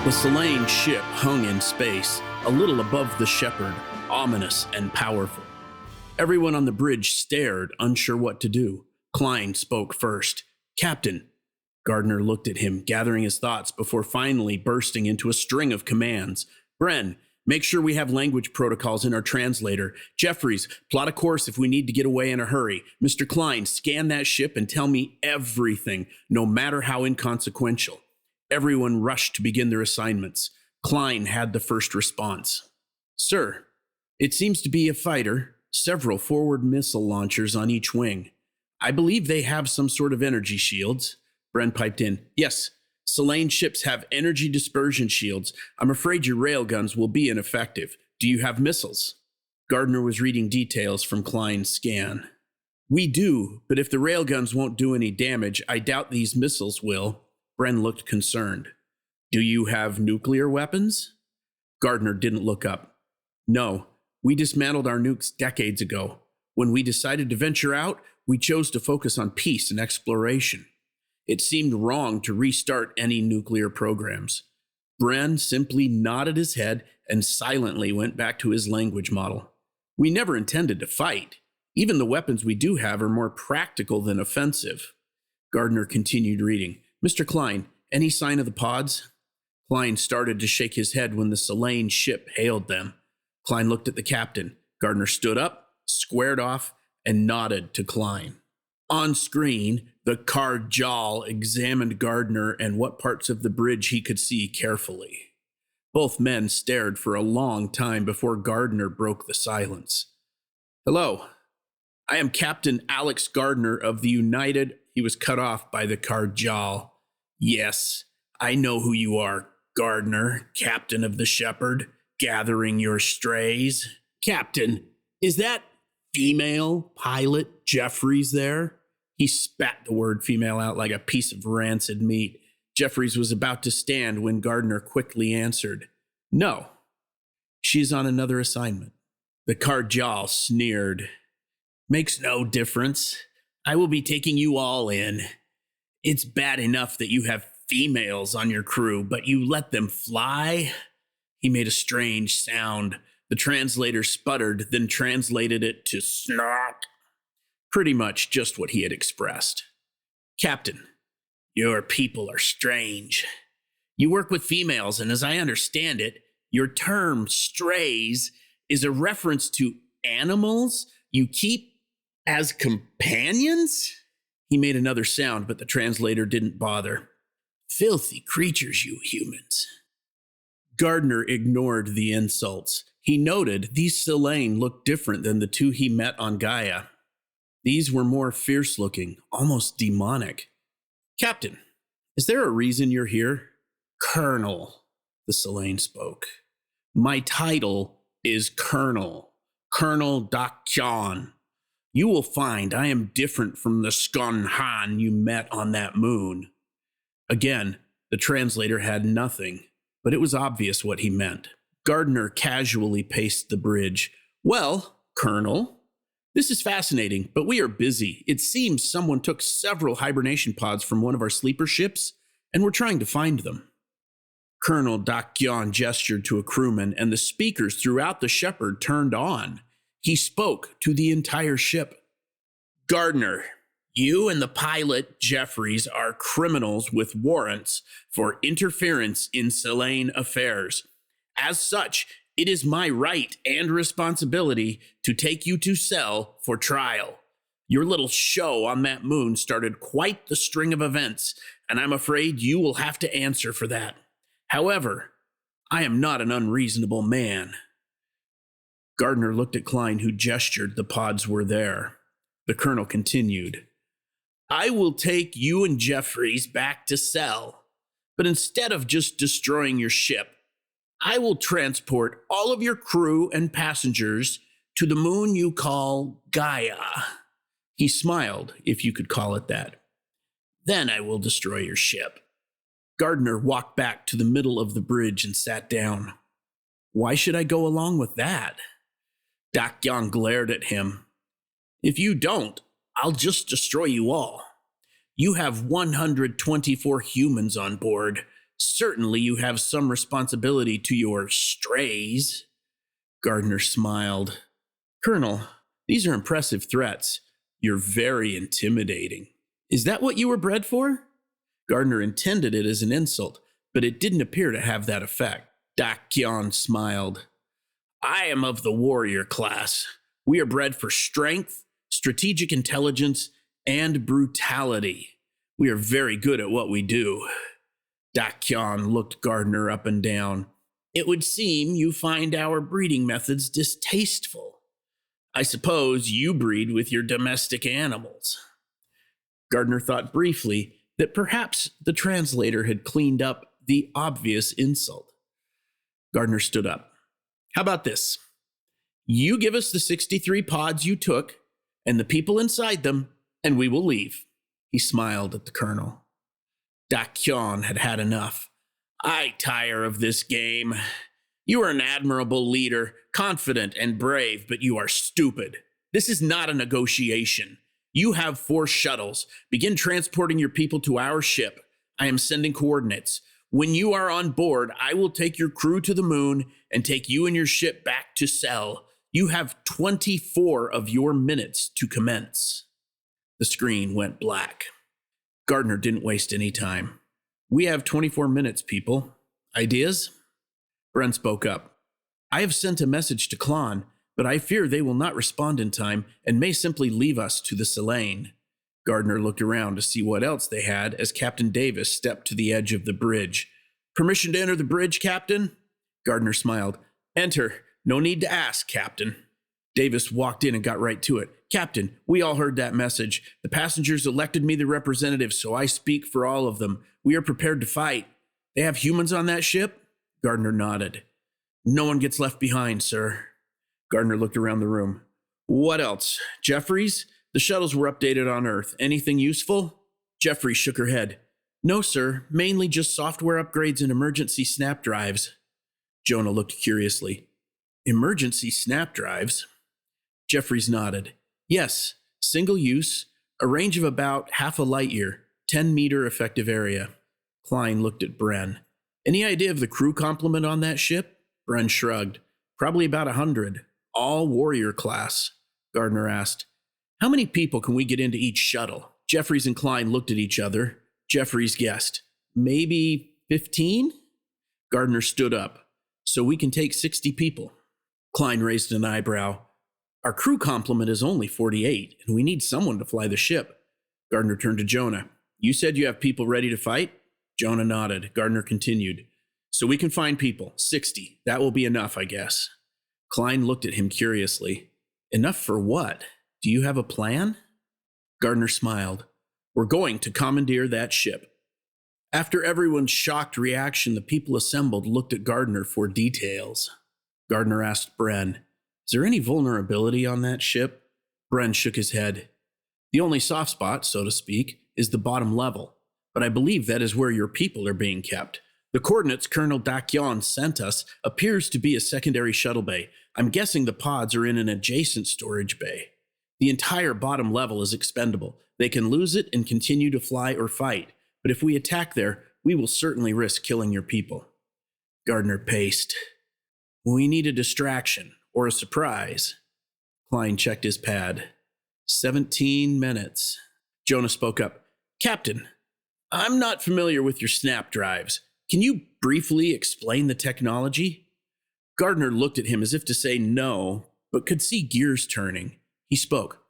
The Sellane ship hung in space, a little above the Shepherd, ominous and powerful. Everyone on the bridge stared, unsure what to do. Klein spoke first. "Captain." Gardner looked at him, gathering his thoughts before finally bursting into a string of commands. "Bren, make sure we have language protocols in our translator. Jeffries, plot a course if we need to get away in a hurry. Mr. Klein, scan that ship and tell me everything, no matter how inconsequential." Everyone rushed to begin their assignments. Klein had the first response. "Sir, it seems to be a fighter, several forward missile launchers on each wing. I believe they have some sort of energy shields." Bren piped in. "Yes, Sellane ships have energy dispersion shields. I'm afraid your railguns will be ineffective. Do you have missiles?" Gardner was reading details from Klein's scan. "We do, but if the railguns won't do any damage, I doubt these missiles will." Bren looked concerned. "Do you have nuclear weapons?" Gardner didn't look up. "No, we dismantled our nukes decades ago. When we decided to venture out, we chose to focus on peace and exploration. It seemed wrong to restart any nuclear programs." Bren simply nodded his head and silently went back to his language model. "We never intended to fight. Even the weapons we do have are more practical than offensive." Gardner continued reading. "Mr. Klein, any sign of the pods?" Klein started to shake his head when the Sellane ship hailed them. Klein looked at the captain. Gardner stood up, squared off, and nodded to Klein. On screen, the Carjal examined Gardner and what parts of the bridge he could see carefully. Both men stared for a long time before Gardner broke the silence. "Hello, I am Captain Alex Gardner of the United..." He was cut off by the Carjal. "Yes, I know who you are, Gardner, captain of the Shepherd, gathering your strays." "Captain, is that female pilot Jeffries there?" He spat the word female out like a piece of rancid meat. Jeffries was about to stand when Gardner quickly answered, "No, she's on another assignment." The Carjal sneered. "Makes no difference. I will be taking you all in. It's bad enough that you have females on your crew, but you let them fly?" He made a strange sound. The translator sputtered, then translated it to snark. Pretty much just what he had expressed. "Captain, your people are strange. You work with females, and as I understand it, your term strays is a reference to animals you keep as companions?" He made another sound, but the translator didn't bother. "Filthy creatures, you humans." Gardner ignored the insults. He noted these Sellane looked different than the two he met on Gaia. These were more fierce-looking, almost demonic. "Captain, is there a reason you're here?" "Colonel," the Sellane spoke. "My title is Colonel Dak'keon. You will find I am different from the Skonhan you met on that moon." Again, the translator had nothing, but it was obvious what he meant. Gardner casually paced the bridge. "Well, Colonel, this is fascinating, but we are busy. It seems someone took several hibernation pods from one of our sleeper ships, and we're trying to find them." Colonel Dak'keon gestured to a crewman, and the speakers throughout the Shepherd turned on. He spoke to the entire ship. "Gardner, you and the pilot, Jeffries, are criminals with warrants for interference in Sellane affairs. As such, it is my right and responsibility to take you to Sell for trial. Your little show on that moon started quite the string of events, and I'm afraid you will have to answer for that. However, I am not an unreasonable man." Gardner looked at Klein, who gestured the pods were there. The colonel continued. "I will take you and Jeffries back to Sell, but instead of just destroying your ship, I will transport all of your crew and passengers to the moon you call Gaia." He smiled, if you could call it that. "Then I will destroy your ship." Gardner walked back to the middle of the bridge and sat down. "Why should I go along with that?" Dak'keon glared at him. "If you don't, I'll just destroy you all. You have 124 humans on board. Certainly you have some responsibility to your strays. Gardner smiled. Colonel, these are impressive threats. You're very intimidating. Is that what you were bred for? Gardner intended it as an insult, but it didn't appear to have that effect. Dak'keon smiled. I am of the warrior class. We are bred for strength, strategic intelligence, and brutality. We are very good at what we do. Dak'keon looked Gardner up and down. It would seem you find our breeding methods distasteful. I suppose you breed with your domestic animals. Gardner thought briefly that perhaps the translator had cleaned up the obvious insult. Gardner stood up. How about this? You give us the 63 pods you took and the people inside them, and we will leave. He smiled at the colonel. Dak'keon had had enough. I tire of this game. You are an admirable leader, confident and brave, but you are stupid. This is not a negotiation. You have 4 shuttles. Begin transporting your people to our ship. I am sending coordinates. When you are on board, I will take your crew to the moon and take you and your ship back to Sel. You have 24 of your minutes to commence. The screen went black. Gardner didn't waste any time. We have 24 minutes, people. Ideas? Bren spoke up. I have sent a message to Klon, but I fear they will not respond in time and may simply leave us to the Sellane. Gardner looked around to see what else they had as Captain Davis stepped to the edge of the bridge. Permission to enter the bridge, Captain? Gardner smiled. Enter. No need to ask, Captain. Davis walked in and got right to it. Captain, we all heard that message. The passengers elected me the representative, so I speak for all of them. We are prepared to fight. They have humans on that ship? Gardner nodded. No one gets left behind, sir. Gardner looked around the room. What else? Jeffries? The shuttles were updated on Earth. Anything useful? Jeffries shook her head. No, sir. Mainly just software upgrades and emergency snap drives. Jonah looked curiously. Emergency snap drives? Jeffries nodded. Yes, single use, a range of about half a light year, 10-meter effective area. Klein looked at Bren. Any idea of the crew complement on that ship? Bren shrugged. Probably about 100. All warrior class. Gardner asked. How many people can we get into each shuttle? Jeffries and Klein looked at each other. Jeffries guessed. Maybe 15? Gardner stood up. So we can take 60 people. Klein raised an eyebrow. Our crew complement is only 48, and we need someone to fly the ship. Gardner turned to Jonah. You said you have people ready to fight? Jonah nodded. Gardner continued. So we can find people. 60. That will be enough, I guess. Klein looked at him curiously. Enough for what? Do you have a plan? Gardner smiled. We're going to commandeer that ship. After everyone's shocked reaction, the people assembled looked at Gardner for details. Gardner asked Bren, is there any vulnerability on that ship? Bren shook his head. The only soft spot, so to speak, is the bottom level, but I believe that is where your people are being kept. The coordinates Colonel Dak'keon sent us appears to be a secondary shuttle bay. I'm guessing the pods are in an adjacent storage bay. The entire bottom level is expendable. They can lose it and continue to fly or fight, but if we attack there, we will certainly risk killing your people. Gardner paced. We need a distraction. Or a surprise. Klein checked his pad. 17 minutes. Jonah spoke up. Captain, I'm not familiar with your snap drives. Can you briefly explain the technology? Gardner looked at him as if to say no, but could see gears turning. He spoke.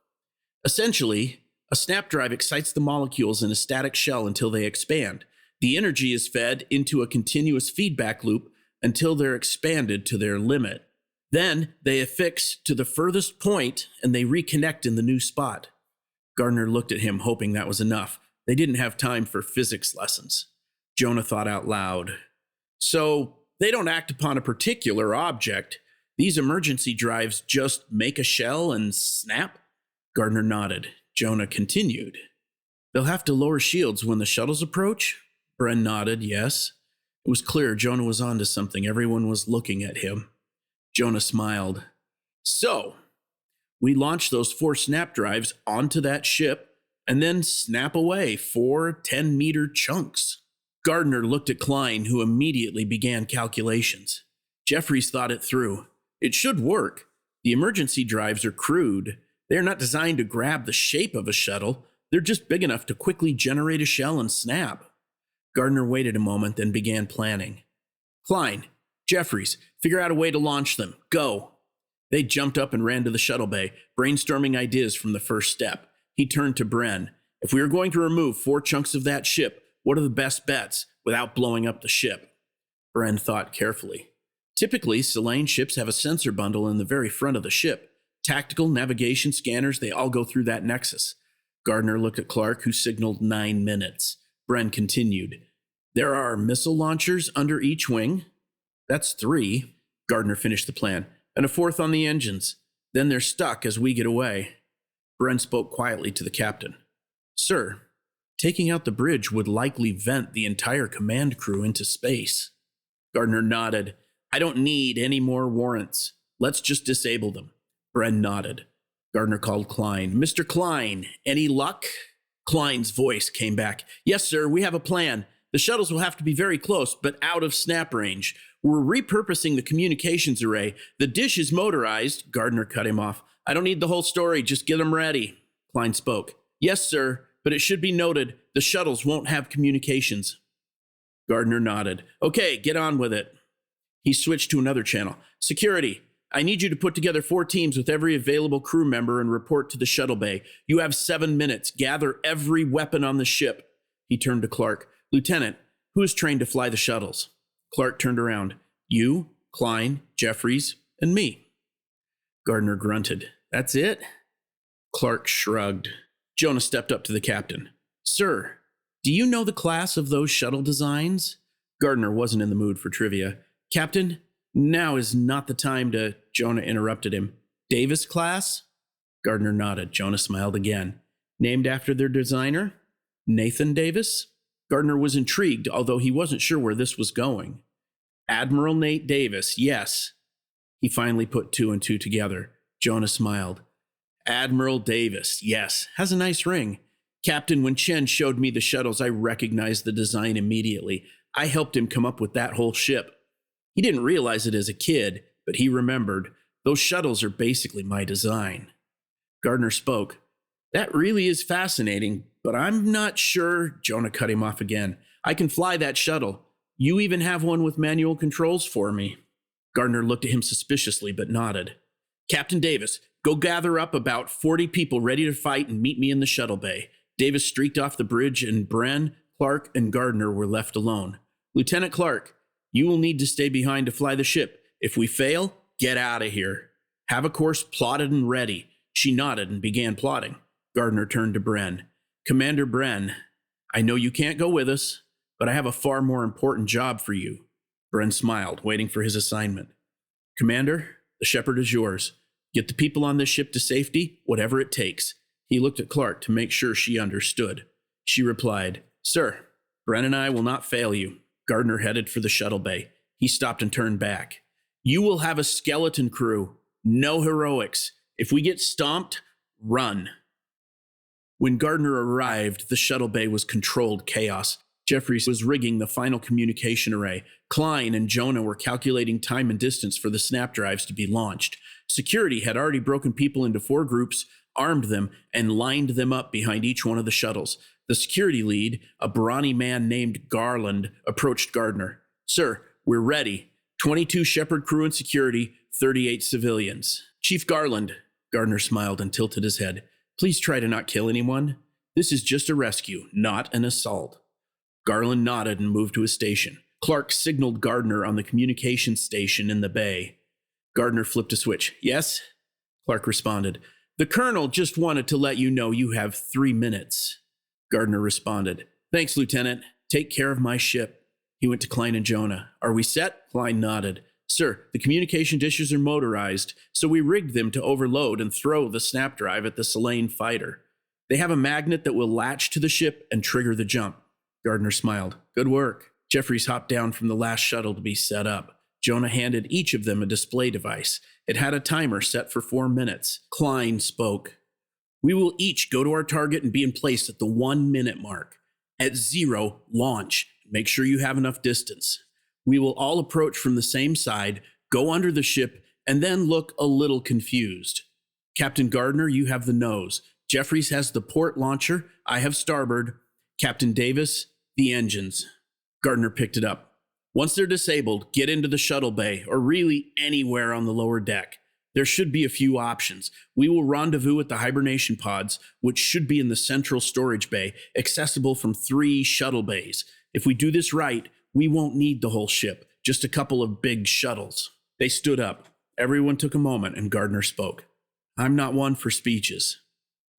Essentially, a snap drive excites the molecules in a static shell until they expand. The energy is fed into a continuous feedback loop until they're expanded to their limit. Then they affix to the furthest point and they reconnect in the new spot. Gardner looked at him, hoping that was enough. They didn't have time for physics lessons. Jonah thought out loud. So they don't act upon a particular object. These emergency drives just make a shell and snap? Gardner nodded. Jonah continued. They'll have to lower shields when the shuttles approach? Bren nodded, yes. It was clear Jonah was onto something. Everyone was looking at him. Jonah smiled. So, we launch those 4 snap drives onto that ship and then snap away 4 10-meter chunks. Gardner looked at Klein, who immediately began calculations. Jeffries thought it through. It should work. The emergency drives are crude. They're not designed to grab the shape of a shuttle. They're just big enough to quickly generate a shell and snap. Gardner waited a moment, then began planning. Klein, Jeffries, figure out a way to launch them. Go. They jumped up and ran to the shuttle bay, brainstorming ideas from the first step. He turned to Bren. If we are going to remove 4 chunks of that ship, what are the best bets without blowing up the ship? Bren thought carefully. Typically, Sellane ships have a sensor bundle in the very front of the ship. Tactical, navigation, scanners, they all go through that nexus. Gardner looked at Clark, who signaled 9 minutes. Bren continued. There are missile launchers under each wing. That's 3. Gardner finished the plan. And a 4th on the engines. Then they're stuck as we get away. Bren spoke quietly to the captain. Sir, taking out the bridge would likely vent the entire command crew into space. Gardner nodded. I don't need any more warrants. Let's just disable them. Bren nodded. Gardner called Klein. Mr. Klein, any luck? Klein's voice came back. Yes, sir, we have a plan. The shuttles will have to be very close, but out of snap range. We're repurposing the communications array. The dish is motorized. Gardner cut him off. I don't need the whole story. Just get them ready. Klein spoke. Yes, sir, but it should be noted the shuttles won't have communications. Gardner nodded. Okay, get on with it. He switched to another channel. Security, I need you to put together 4 teams with every available crew member and report to the shuttle bay. You have 7 minutes. Gather every weapon on the ship. He turned to Clark. Lieutenant, who is trained to fly the shuttles? Clark turned around. You, Klein, Jeffries, and me. Gardner grunted. That's it? Clark shrugged. Jonah stepped up to the captain. Sir, do you know the class of those shuttle designs? Gardner wasn't in the mood for trivia. Captain, now is not the time to... Jonah interrupted him. Davis class? Gardner nodded. Jonah smiled again. Named after their designer? Nathan Davis? Gardner was intrigued, although he wasn't sure where this was going. Admiral Nate Davis, yes. He finally put 2 and 2 together. Jonah smiled. Admiral Davis, yes. Has a nice ring. Captain, when Chen showed me the shuttles, I recognized the design immediately. I helped him come up with that whole ship. He didn't realize it as a kid, but he remembered. Those shuttles are basically my design. Gardner spoke. That really is fascinating, but I'm not sure. Jonah cut him off again. I can fly that shuttle. You even have one with manual controls for me. Gardner looked at him suspiciously, but nodded. Captain Davis, go gather up about 40 people ready to fight and meet me in the shuttle bay. Davis streaked off the bridge, and Bren, Clark, and Gardner were left alone. Lieutenant Clark, you will need to stay behind to fly the ship. If we fail, get out of here. Have a course plotted and ready. She nodded and began plotting. Gardner turned to Bren. Commander Bren, I know you can't go with us, but I have a far more important job for you. Bren smiled, waiting for his assignment. Commander, the Shepherd is yours. Get the people on this ship to safety, whatever it takes. He looked at Clark to make sure she understood. She replied, Sir, Bren and I will not fail you. Gardner headed for the shuttle bay. He stopped and turned back. You will have a skeleton crew. No heroics. If we get stomped, run. When Gardner arrived, the shuttle bay was controlled chaos. Jeffries was rigging the final communication array. Klein and Jonah were calculating time and distance for the snap drives to be launched. Security had already broken people into 4 groups, armed them, and lined them up behind each one of the shuttles. The security lead, a brawny man named Garland, approached Gardner. Sir, we're ready. 22 Shepherd crew and security, 38 civilians. Chief Garland, Gardner smiled and tilted his head. Please try to not kill anyone. This is just a rescue, not an assault. Garland nodded and moved to his station. Clark signaled Gardner on the communications station in the bay. Gardner flipped a switch. Yes? Clark responded. The colonel just wanted to let you know you have 3 minutes. Gardner responded. Thanks, Lieutenant. Take care of my ship. He went to Klein and Jonah. Are we set? Klein nodded. Sir, the communication dishes are motorized, so we rigged them to overload and throw the snap drive at the Sellane fighter. They have a magnet that will latch to the ship and trigger the jump. Gardner smiled. Good work. Jeffries hopped down from the last shuttle to be set up. Jonah handed each of them a display device. It had a timer set for 4 minutes. Klein spoke. We will each go to our target and be in place at the 1-minute mark. At 0, launch. Make sure you have enough distance. We will all approach from the same side, go under the ship, and then look a little confused. Captain Gardner, you have the nose. Jeffries has the port launcher. I have starboard. Captain Davis, the engines. Gardner picked it up. Once they're disabled, get into the shuttle bay, or really anywhere on the lower deck. There should be a few options. We will rendezvous at the hibernation pods, which should be in the central storage bay, accessible from 3 shuttle bays. If we do this right, we won't need the whole ship, just a couple of big shuttles. They stood up. Everyone took a moment, and Gardner spoke. I'm not one for speeches.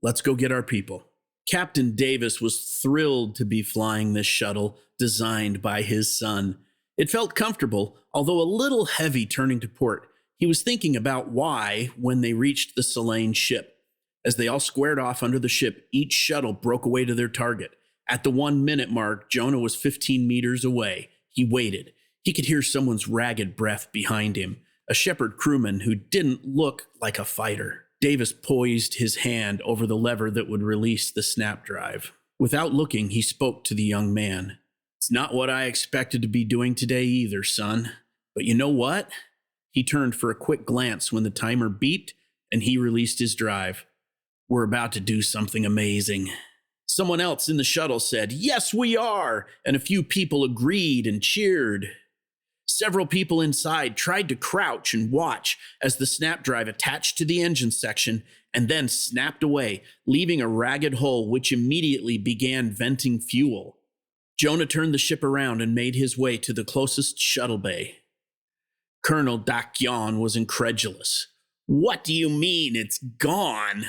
Let's go get our people. Captain Davis was thrilled to be flying this shuttle designed by his son. It felt comfortable, although a little heavy turning to port. He was thinking about why when they reached the Sellane ship. As they all squared off under the ship, each shuttle broke away to their target. At the 1-minute mark, Jonah was 15 meters away. He waited. He could hear someone's ragged breath behind him, a shepherd crewman who didn't look like a fighter. Davis poised his hand over the lever that would release the snap drive. Without looking, he spoke to the young man. It's not what I expected to be doing today either, son. But you know what? He turned for a quick glance when the timer beeped, and he released his drive. We're about to do something amazing. Someone else in the shuttle said, "Yes, we are!" And a few people agreed and cheered. Several people inside tried to crouch and watch as the snap drive attached to the engine section and then snapped away, leaving a ragged hole which immediately began venting fuel. Jonah turned the ship around and made his way to the closest shuttle bay. Colonel Dak'keon was incredulous. What do you mean it's gone?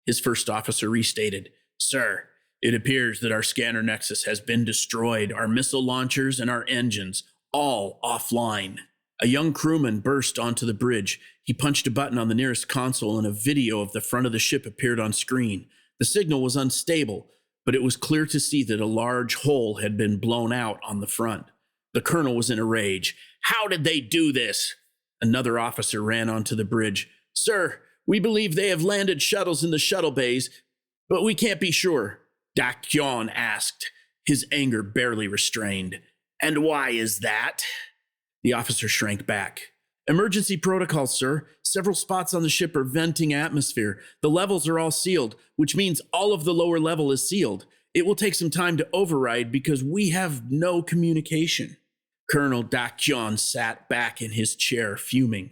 His first officer restated, Sir, it appears that our scanner nexus has been destroyed, our missile launchers and our engines, all offline. A young crewman burst onto the bridge. He punched a button on the nearest console and a video of the front of the ship appeared on screen. The signal was unstable, but it was clear to see that a large hole had been blown out on the front. The colonel was in a rage. How did they do this? Another officer ran onto the bridge. Sir, we believe they have landed shuttles in the shuttle bays, but we can't be sure. Dak'keon asked, his anger barely restrained. And why is that? The officer shrank back. Emergency protocol, sir. Several spots on the ship are venting atmosphere. The levels are all sealed, which means all of the lower level is sealed. It will take some time to override because we have no communication. Colonel Dak'keon sat back in his chair, fuming.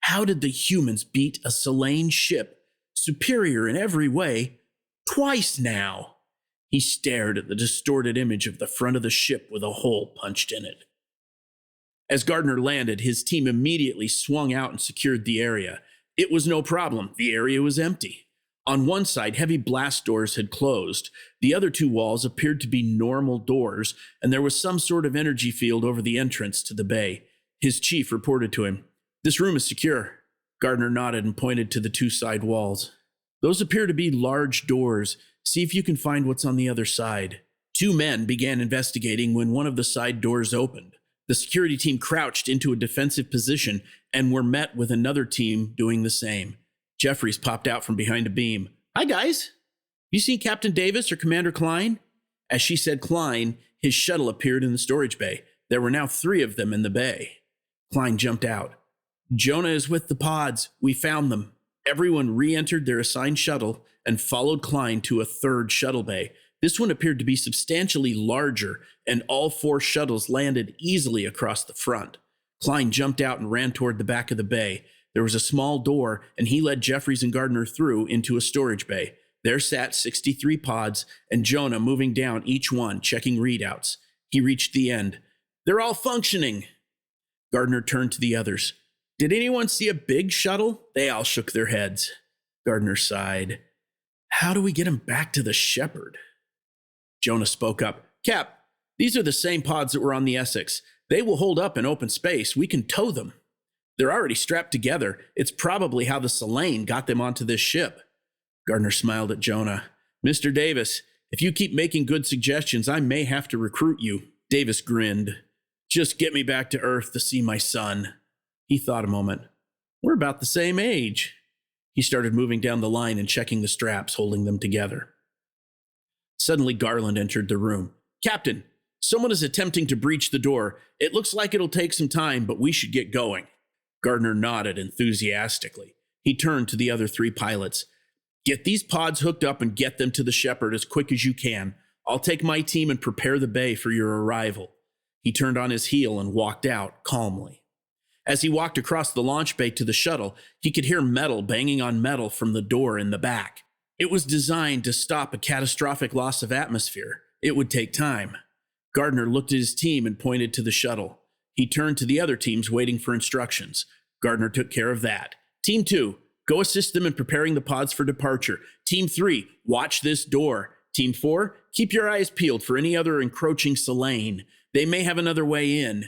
How did the humans beat a Sellane ship, superior in every way, twice now? He stared at the distorted image of the front of the ship with a hole punched in it. As Gardner landed, his team immediately swung out and secured the area. It was no problem. The area was empty. On one side, heavy blast doors had closed. The other two walls appeared to be normal doors, and there was some sort of energy field over the entrance to the bay. His chief reported to him, This room is secure. Gardner nodded and pointed to the two side walls. Those appear to be large doors. See if you can find what's on the other side. Two men began investigating when one of the side doors opened. The security team crouched into a defensive position and were met with another team doing the same. Jeffries popped out from behind a beam. Hi, guys. You seen Captain Davis or Commander Klein? As she said Klein, his shuttle appeared in the storage bay. There were now 3 of them in the bay. Klein jumped out. Jonah is with the pods. We found them. Everyone re-entered their assigned shuttle and followed Klein to a 3rd shuttle bay. This one appeared to be substantially larger, and all 4 shuttles landed easily across the front. Klein jumped out and ran toward the back of the bay. There was a small door, and he led Jeffries and Gardner through into a storage bay. There sat 63 pods, and Jonah moving down each one, checking readouts. He reached the end. They're all functioning. Gardner turned to the others. Did anyone see a big shuttle? They all shook their heads. Gardner sighed. How do we get him back to the Shepherd? Jonah spoke up. Cap, these are the same pods that were on the Essex. They will hold up in open space. We can tow them. They're already strapped together. It's probably how the Sellane got them onto this ship. Gardner smiled at Jonah. Mr. Davis, if you keep making good suggestions, I may have to recruit you. Davis grinned. Just get me back to Earth to see my son. He thought a moment. We're about the same age. He started moving down the line and checking the straps holding them together. Suddenly, Garland entered the room. Captain, Someone is attempting to breach the door. It looks like it'll take some time, but we should get going. Gardner nodded enthusiastically. He turned to the other 3 pilots. Get these pods hooked up and get them to the Shepherd as quick as you can. I'll take my team and prepare the bay for your arrival. He turned on his heel and walked out calmly. As he walked across the launch bay to the shuttle, he could hear metal banging on metal from the door in the back. It was designed to stop a catastrophic loss of atmosphere. It would take time. Gardner looked at his team and pointed to the shuttle. He turned to the other teams waiting for instructions. Gardner took care of that. Team 2, go assist them in preparing the pods for departure. Team 3, watch this door. Team 4, keep your eyes peeled for any other encroaching Sellane. They may have another way in.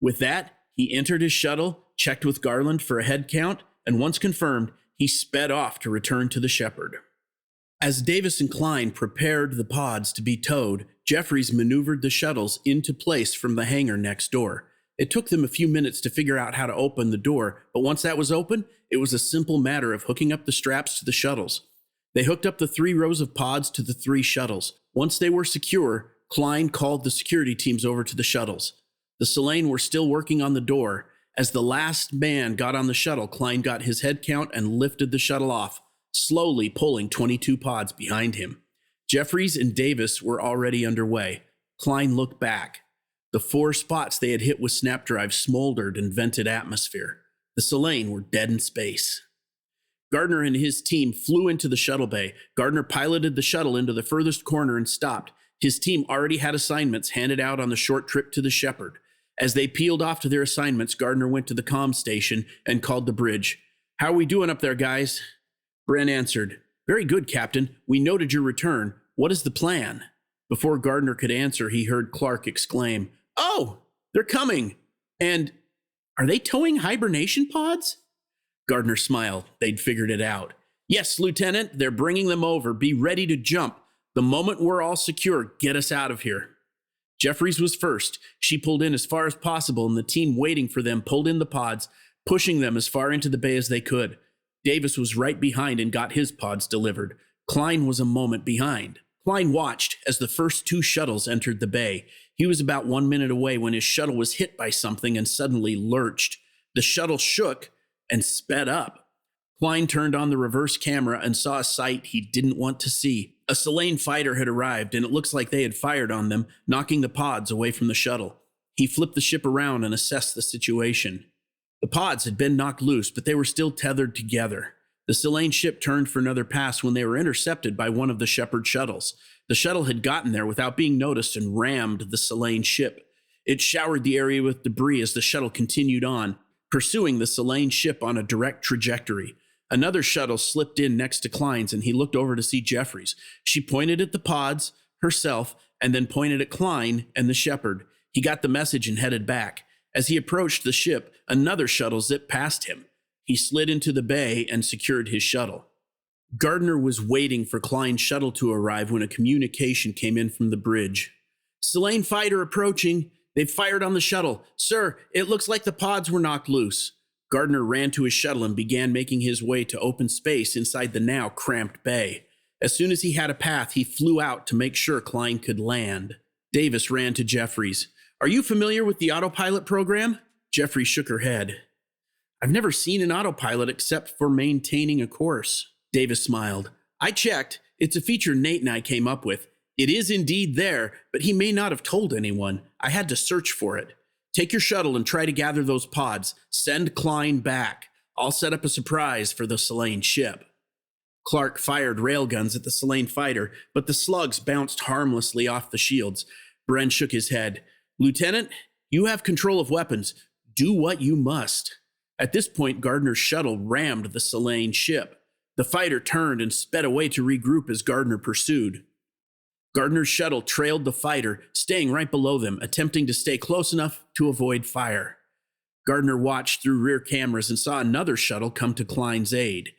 With that, he entered his shuttle, checked with Garland for a head count, and once confirmed, he sped off to return to the Shepherd. As Davis and Klein prepared the pods to be towed, Jeffries maneuvered the shuttles into place from the hangar next door. It took them a few minutes to figure out how to open the door, but once that was open, it was a simple matter of hooking up the straps to the shuttles. They hooked up the 3 rows of pods to the 3 shuttles. Once they were secure, Klein called the security teams over to the shuttles. The Sellane were still working on the door. As the last man got on the shuttle, Klein got his head count and lifted the shuttle off, slowly pulling 22 pods behind him. Jeffries and Davis were already underway. Klein looked back. The 4 spots they had hit with snap drives smoldered and vented atmosphere. The Sellane were dead in space. Gardner and his team flew into the shuttle bay. Gardner piloted the shuttle into the furthest corner and stopped. His team already had assignments handed out on the short trip to the Shepherd. As they peeled off to their assignments, Gardner went to the comm station and called the bridge. How are we doing up there, guys? Bren answered, Very good, Captain. We noted your return. What is the plan? Before Gardner could answer, he heard Clark exclaim, Oh, they're coming. And are they towing hibernation pods? Gardner smiled. They'd figured it out. Yes, Lieutenant, they're bringing them over. Be ready to jump. The moment we're all secure, get us out of here. Jeffries was first. She pulled in as far as possible, and the team waiting for them pulled in the pods, pushing them as far into the bay as they could. Davis was right behind and got his pods delivered. Klein was a moment behind. Klein watched as the first 2 shuttles entered the bay. He was about 1 minute away when his shuttle was hit by something and suddenly lurched. The shuttle shook and sped up. Klein turned on the reverse camera and saw a sight he didn't want to see. A Sellane fighter had arrived, and it looks like they had fired on them, knocking the pods away from the shuttle. He flipped the ship around and assessed the situation. The pods had been knocked loose, but they were still tethered together. The Sellane ship turned for another pass when they were intercepted by one of the Shepherd shuttles. The shuttle had gotten there without being noticed and rammed the Sellane ship. It showered the area with debris as the shuttle continued on, pursuing the Sellane ship on a direct trajectory. Another shuttle slipped in next to Klein's, and he looked over to see Jeffries. She pointed at the pods, herself, and then pointed at Klein and the Shepherd. He got the message and headed back. As he approached the ship, another shuttle zipped past him. He slid into the bay and secured his shuttle. Gardner was waiting for Klein's shuttle to arrive when a communication came in from the bridge. Sellane fighter approaching. They've fired on the shuttle. Sir, it looks like the pods were knocked loose. Gardner ran to his shuttle and began making his way to open space inside the now cramped bay. As soon as he had a path, he flew out to make sure Klein could land. Davis ran to Jeffries. Are you familiar with the autopilot program? Jeffries shook her head. I've never seen an autopilot except for maintaining a course. Davis smiled. I checked. It's a feature Nate and I came up with. It is indeed there, but he may not have told anyone. I had to search for it. Take your shuttle and try to gather those pods. Send Klein back. I'll set up a surprise for the Sellane ship. Clark fired railguns at the Sellane fighter, but the slugs bounced harmlessly off the shields. Bren shook his head. Lieutenant, you have control of weapons. Do what you must. At this point, Gardner's shuttle rammed the Sellane ship. The fighter turned and sped away to regroup as Gardner pursued. Gardner's shuttle trailed the fighter, staying right below them, attempting to stay close enough to avoid fire. Gardner watched through rear cameras and saw another shuttle come to Klein's aid.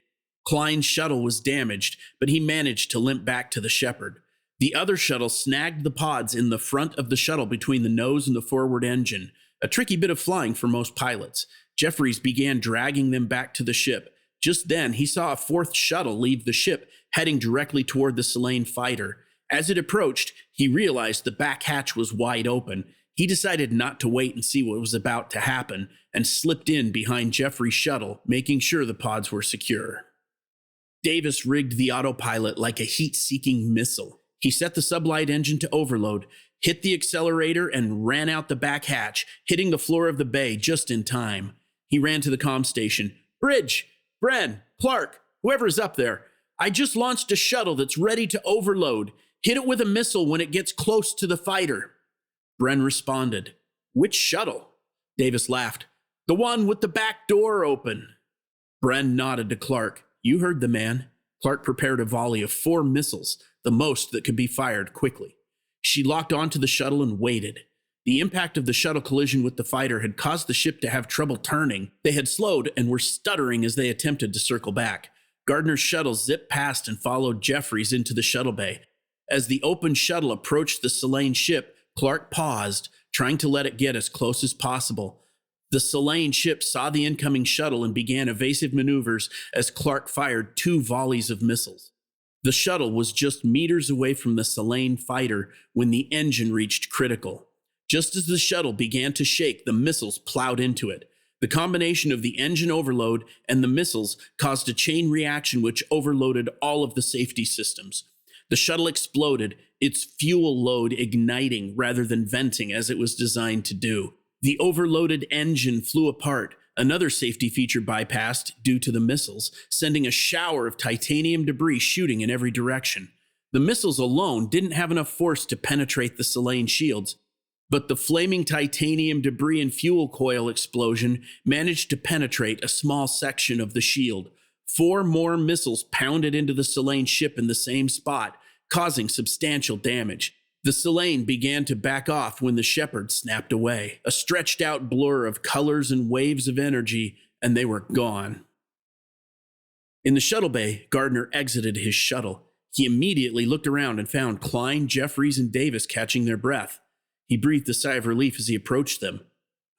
Klein's shuttle was damaged, but he managed to limp back to the Shepherd. The other shuttle snagged the pods in the front of the shuttle between the nose and the forward engine, a tricky bit of flying for most pilots. Jeffries began dragging them back to the ship. Just then, he saw a 4th shuttle leave the ship, heading directly toward the Sellane fighter. As it approached, he realized the back hatch was wide open. He decided not to wait and see what was about to happen and slipped in behind Jeffries' shuttle, making sure the pods were secure. Davis rigged the autopilot like a heat-seeking missile. He set the sublight engine to overload, hit the accelerator, and ran out the back hatch, hitting the floor of the bay just in time. He ran to the comm station. "Bridge! Bren! Clark! Whoever's up there! I just launched a shuttle that's ready to overload. Hit it with a missile when it gets close to the fighter." Bren responded. "Which shuttle?" Davis laughed. "The one with the back door open." Bren nodded to Clark. "You heard the man." Clark prepared a volley of 4 missiles, the most that could be fired quickly. She locked onto the shuttle and waited. The impact of the shuttle collision with the fighter had caused the ship to have trouble turning. They had slowed and were stuttering as they attempted to circle back. Gardner's shuttle zipped past and followed Jeffries into the shuttle bay. As the open shuttle approached the Sellane ship, Clark paused, trying to let it get as close as possible. The Sellane ship saw the incoming shuttle and began evasive maneuvers as Clark fired 2 volleys of missiles. The shuttle was just meters away from the Sellane fighter when the engine reached critical. Just as the shuttle began to shake, the missiles plowed into it. The combination of the engine overload and the missiles caused a chain reaction which overloaded all of the safety systems. The shuttle exploded, its fuel load igniting rather than venting as it was designed to do. The overloaded engine flew apart, another safety feature bypassed due to the missiles, sending a shower of titanium debris shooting in every direction. The missiles alone didn't have enough force to penetrate the Sellane shields, but the flaming titanium debris and fuel coil explosion managed to penetrate a small section of the shield. 4 more missiles pounded into the Sellane ship in the same spot, causing substantial damage. The Sellane began to back off when the Shepherd snapped away, a stretched-out blur of colors and waves of energy, and they were gone. In the shuttle bay, Gardner exited his shuttle. He immediately looked around and found Klein, Jeffries, and Davis catching their breath. He breathed a sigh of relief as he approached them.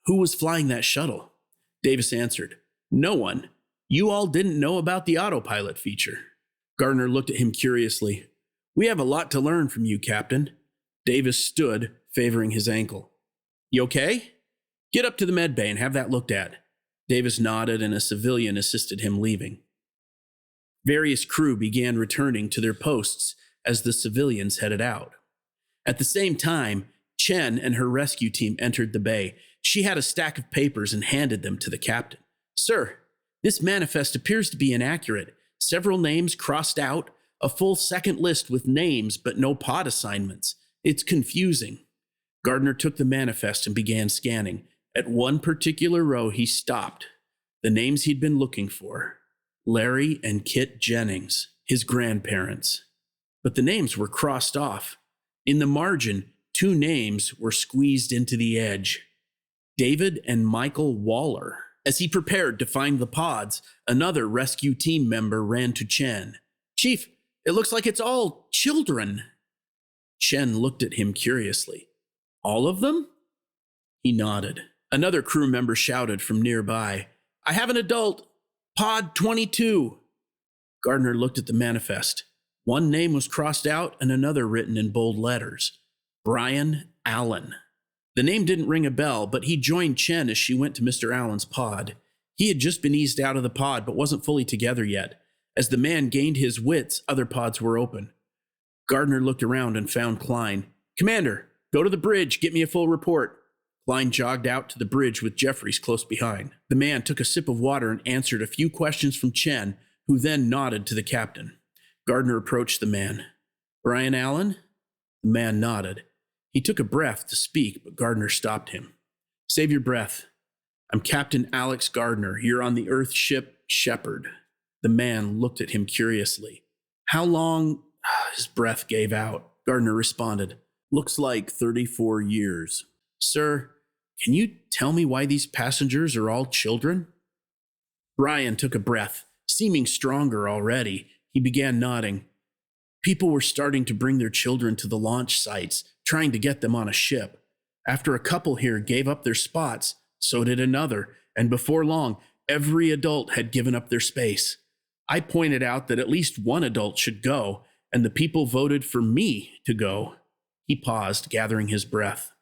"Who was flying that shuttle?" Davis answered, "No one. You all didn't know about the autopilot feature." Gardner looked at him curiously. "We have a lot to learn from you, Captain." Davis stood, favoring his ankle. "You okay? Get up to the med bay and have that looked at." Davis nodded and a civilian assisted him leaving. Various crew began returning to their posts as the civilians headed out. At the same time, Chen and her rescue team entered the bay. She had a stack of papers and handed them to the captain. "Sir, this manifest appears to be inaccurate. Several names crossed out, a full second list with names but no pod assignments. It's confusing." Gardner took the manifest and began scanning. At one particular row, he stopped. The names he'd been looking for: Larry and Kit Jennings, his grandparents. But the names were crossed off. In the margin, 2 names were squeezed into the edge: David and Michael Waller. As he prepared to find the pods, another rescue team member ran to Chen. "Chief, it looks like it's all children." Chen looked at him curiously. "All of them?" He nodded. Another crew member shouted from nearby, "I have an adult, Pod 22. Gardner looked at the manifest. One name was crossed out and another written in bold letters: Brian Allen. The name didn't ring a bell, but he joined Chen as she went to Mr. Allen's pod. He had just been eased out of the pod, but wasn't fully together yet. As the man gained his wits, other pods were open. Gardner looked around and found Klein. "Commander, go to the bridge, get me a full report." Klein jogged out to the bridge with Jeffries close behind. The man took a sip of water and answered a few questions from Chen, who then nodded to the captain. Gardner approached the man. "Brian Allen?" The man nodded. He took a breath to speak, but Gardner stopped him. "Save your breath. I'm Captain Alex Gardner. You're on the Earth ship Shepherd." The man looked at him curiously. "How long?" His breath gave out. Gardner responded, "Looks like 34 years. Sir, can you tell me why these passengers are all children?" Brian took a breath. Seeming stronger already, he began nodding. "People were starting to bring their children to the launch sites, trying to get them on a ship. After a couple here gave up their spots, so did another, and before long, every adult had given up their space. I pointed out that at least one adult should go, and the people voted for me to go. He paused, gathering his breath.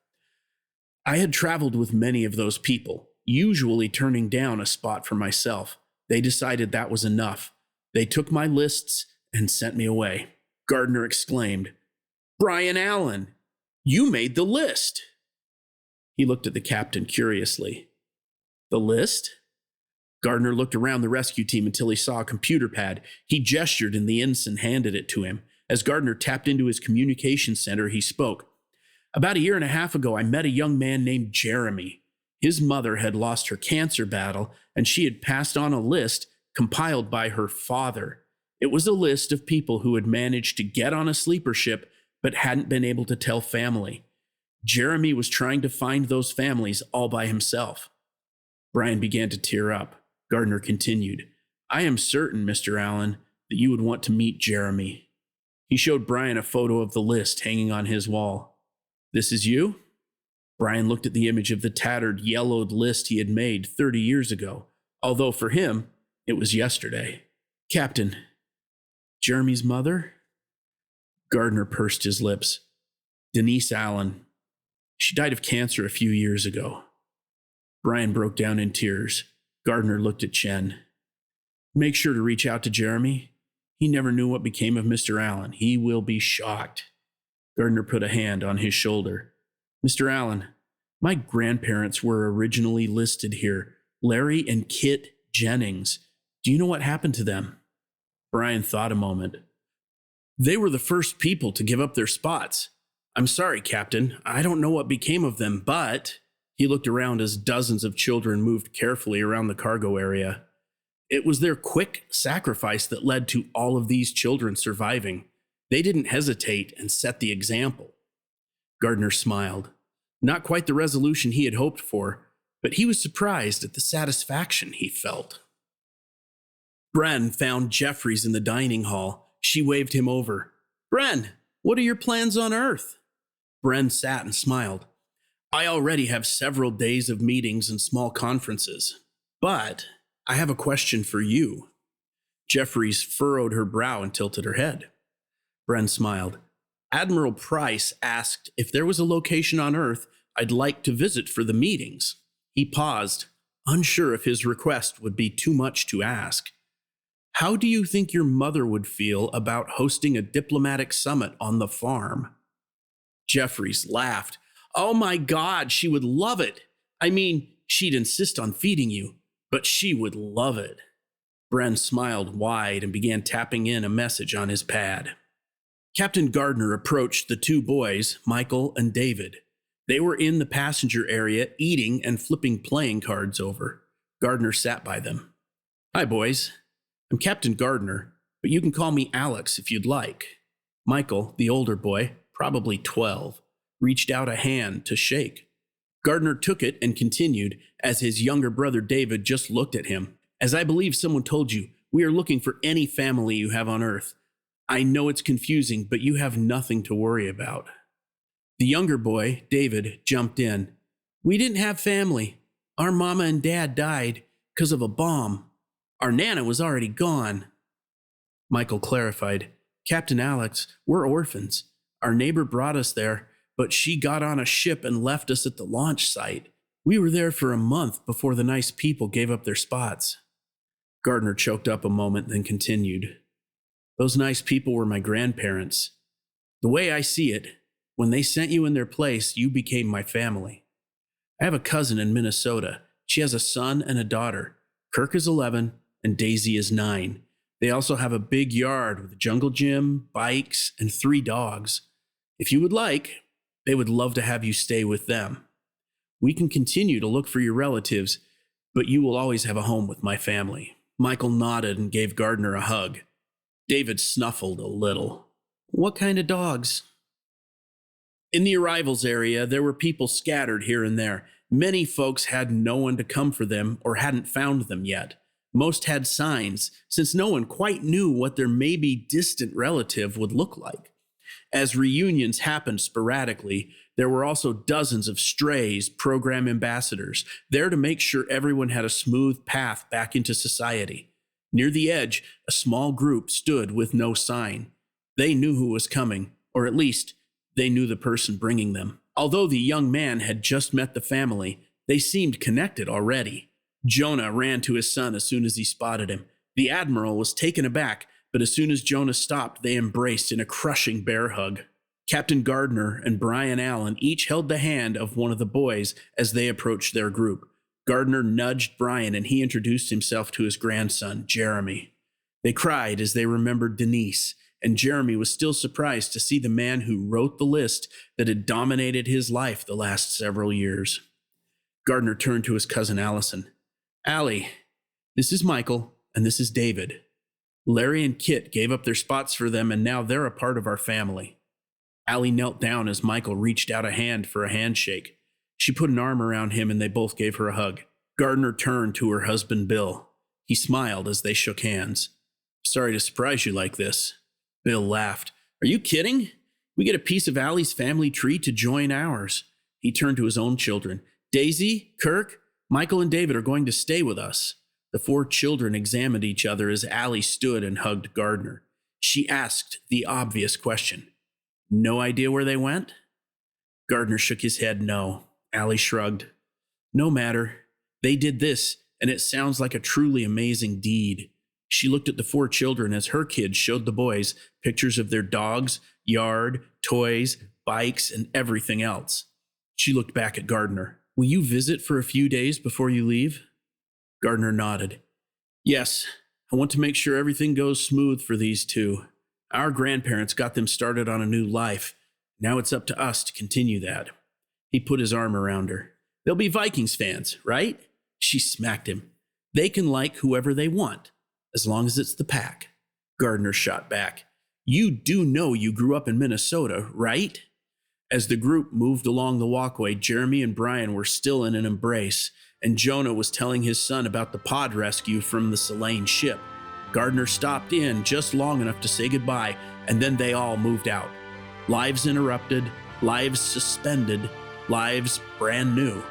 I had traveled with many of those people, usually turning down a spot for myself. They decided that was enough. They took my lists and sent me away. Gardner exclaimed, Brian Allen, you made the list. He looked at the captain curiously. The list? Gardner looked around the rescue team until he saw a computer pad. He gestured and the ensign handed it to him. As Gardner tapped into his communication center, he spoke. About a year and a half ago, I met a young man named Jeremy. His mother had lost her cancer battle, and she had passed on a list compiled by her father. It was a list of people who had managed to get on a sleeper ship but hadn't been able to tell family. Jeremy was trying to find those families all by himself. Brian began to tear up. Gardner continued, I am certain, Mr. Allen, that you would want to meet Jeremy. He showed Brian a photo of the list hanging on his wall. This is you? Brian looked at the image of the tattered, yellowed list he had made 30 years ago, although for him, it was yesterday. Captain, Jeremy's mother? Gardner pursed his lips. Denise Allen. She died of cancer a few years ago. Brian broke down in tears. Gardner looked at Chen. Make sure to reach out to Jeremy. He never knew what became of Mr. Allen. He will be shocked. Gardner put a hand on his shoulder. Mr. Allen, my grandparents were originally listed here. Larry and Kit Jennings. Do you know what happened to them? Brian thought a moment. They were the first people to give up their spots. I'm sorry, Captain. I don't know what became of them, but... He looked around as dozens of children moved carefully around the cargo area. It was their quick sacrifice that led to all of these children surviving. They didn't hesitate and set the example. Gardner smiled. Not quite the resolution he had hoped for, but he was surprised at the satisfaction he felt. Bren found Jeffries in the dining hall. She waved him over. Bren, what are your plans on Earth? Bren sat and smiled. I already have several days of meetings and small conferences, but I have a question for you. Jeffries furrowed her brow and tilted her head. Bren smiled. Admiral Price asked if there was a location on Earth I'd like to visit for the meetings. He paused, unsure if his request would be too much to ask. How do you think your mother would feel about hosting a diplomatic summit on the farm? Jeffries laughed. Oh my God, she would love it. I mean, she'd insist on feeding you, but she would love it. Bren smiled wide and began tapping in a message on his pad. Captain Gardner approached the two boys, Michael and David. They were in the passenger area eating and flipping playing cards over. Gardner sat by them. Hi, boys. I'm Captain Gardner, but you can call me Alex if you'd like. Michael, the older boy, probably 12, reached out a hand to shake. Gardner took it and continued, as his younger brother David just looked at him. As I believe someone told you, we are looking for any family you have on Earth. I know it's confusing, but you have nothing to worry about. The younger boy, David, jumped in. We didn't have family. Our mama and dad died because of a bomb. Our Nana was already gone. Michael clarified. Captain Alex, we're orphans. Our neighbor brought us there, but she got on a ship and left us at the launch site. We were there for a month before the nice people gave up their spots. Gardner choked up a moment, then continued. Those nice people were my grandparents. The way I see it, when they sent you in their place, you became my family. I have a cousin in Minnesota. She has a son and a daughter. Kirk is 11 and Daisy is 9. They also have a big yard with a jungle gym, bikes, and 3 dogs. If you would like, they would love to have you stay with them. We can continue to look for your relatives, but you will always have a home with my family. Michael nodded and gave Gardner a hug. David snuffled a little. What kind of dogs? In the arrivals area, there were people scattered here and there. Many folks had no one to come for them or hadn't found them yet. Most had signs, since no one quite knew what their maybe distant relative would look like. As reunions happened sporadically, there were also dozens of strays, program ambassadors, there to make sure everyone had a smooth path back into society. Near the edge, a small group stood with no sign. They knew who was coming, or at least they knew the person bringing them. Although the young man had just met the family, they seemed connected already. Jonah ran to his son as soon as he spotted him. The admiral was taken aback, but as soon as Jonah stopped, they embraced in a crushing bear hug. Captain Gardner and Brian Allen each held the hand of one of the boys as they approached their group. Gardner nudged Brian and he introduced himself to his grandson, Jeremy. They cried as they remembered Denise, and Jeremy was still surprised to see the man who wrote the list that had dominated his life the last several years. Gardner turned to his cousin Allison. Allie, this is Michael, and this is David. Larry and Kit gave up their spots for them, and now they're a part of our family. Allie knelt down as Michael reached out a hand for a handshake. She put an arm around him, and they both gave her a hug. Gardner turned to her husband, Bill. He smiled as they shook hands. Sorry to surprise you like this. Bill laughed. Are you kidding? We get a piece of Allie's family tree to join ours. He turned to his own children. Daisy, Kirk, Michael, and David are going to stay with us. The four children examined each other as Allie stood and hugged Gardner. She asked the obvious question. No idea where they went? Gardner shook his head no. Allie shrugged. No matter. They did this, and it sounds like a truly amazing deed. She looked at the four children as her kids showed the boys pictures of their dogs, yard, toys, bikes, and everything else. She looked back at Gardner. Will you visit for a few days before you leave? Gardner nodded. Yes, I want to make sure everything goes smooth for these two. Our grandparents got them started on a new life. Now it's up to us to continue that. He put his arm around her. They'll be Vikings fans, right? She smacked him. They can like whoever they want, as long as it's the Pack. Gardner shot back. You do know you grew up in Minnesota, right? As the group moved along the walkway, Jeremy and Brian were still in an embrace, and Jonah was telling his son about the pod rescue from the Sellane ship. Gardner stopped in just long enough to say goodbye, and then they all moved out. Lives interrupted, lives suspended, lives brand new.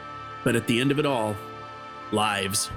But at the end of it all, lives